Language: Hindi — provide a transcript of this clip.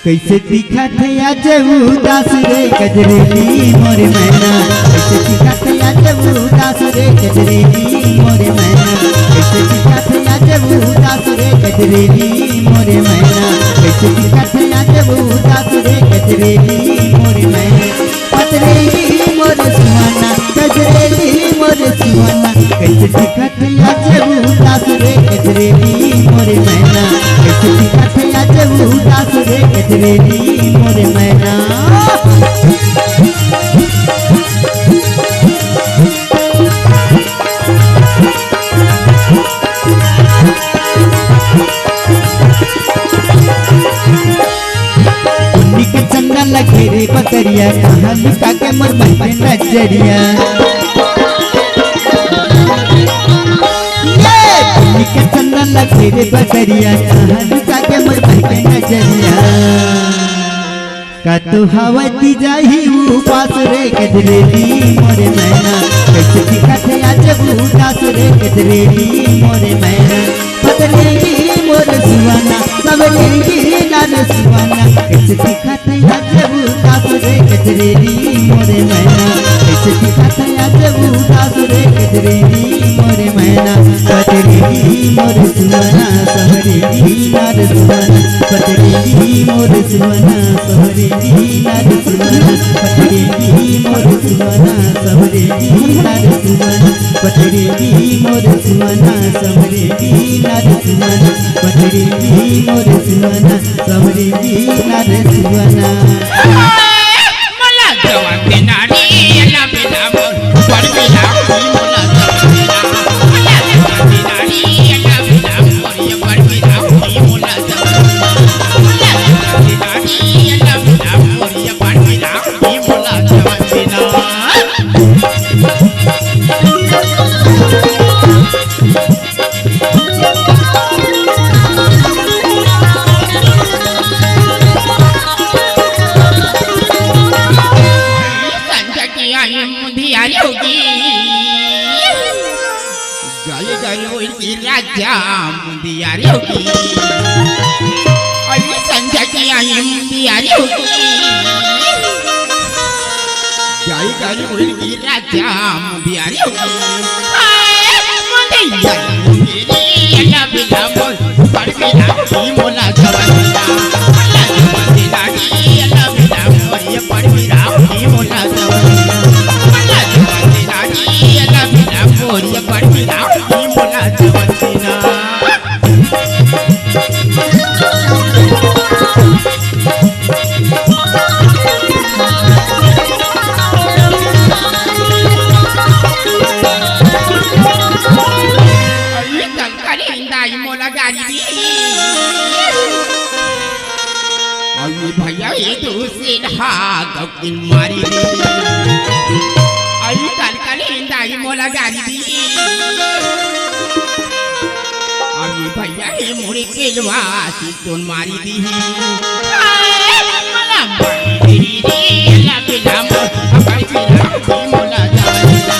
कैसे दिखा थे आज उदास रे गजरेली मोर मैना, कैसे दिखा थे आज उदास रे गजरेली मोर मैना, कैसे दिखा थे आज उदास रे गजरेली मोर मैना, कैसे दिखा थे आज उदास रे गजरेली मोर मैना, पतरेली मोर सुहाना गजरेली मोर सुहाना, कैसे दिखा थे आज उदास रे गजरेली मोर मैना, कैसे दिखा थे आज उदास रे गजरेली मोर मैना। चंदा लगे रे बकरिया कहाँ लुका के मोर बहन नजरिया, के चंदा लगे रे बकरिया कहाँ लुका के मोर बहन नजरिया, का तू हवती जाही उपास रे गजरेली मोर मैना, कैसे दिखा थे आज उदास रे गजरेली मोर मैना, बदलेगी मोर सुहाना सबलेगी नार सुहाना, कैसे दिखा थे आज उदास रे गजरेली मोर मैना, कैसे दिखा थे आज उदास रे गजरेली मोर मैना, बदलेगी मोर सुहाना सबलेगी नार सुहाना, बदलेगी मोर सुहाना सबलेगी नार सुहाना, बदलेगी मोर सुहाना सबलेगी नार सुहाना, बदलेगी मोर सुहाना सबलेगी नार सुहाना, बदलेगी मोर सुहाना सबलेगी नार सुहाना। मला जवान नारी याला बेला मोर परमिला मोला जवान मला जवान नारी याला बेला मोर परमिला मोला जवान मला जवान नारी याला बेला मोर परमिला मोला जवान राजा मुंदियारी होगी अली संध्या की आई मुंदियारी होगी जाई गाली होगी राजा मुंदियारी होगी मुंदियारी अल्लाह बिला बोल पर बिला की मोला जवानिया अल्लाह जवानी अल्लाह बिला बोल ये पर बिला की मोला जवानिया अल्लाह जवानी अल्लाह बिला बोल ये पर बिला की मोला जवानिया। भैया ये दूसरे हाकिन मारी दी आई कल दाई मोला गाली दी अभी भैया ये मुड़ी केलवा तुम मारी दी मला मारी दी अल्लाह के नाम अगर बिना मोला जावला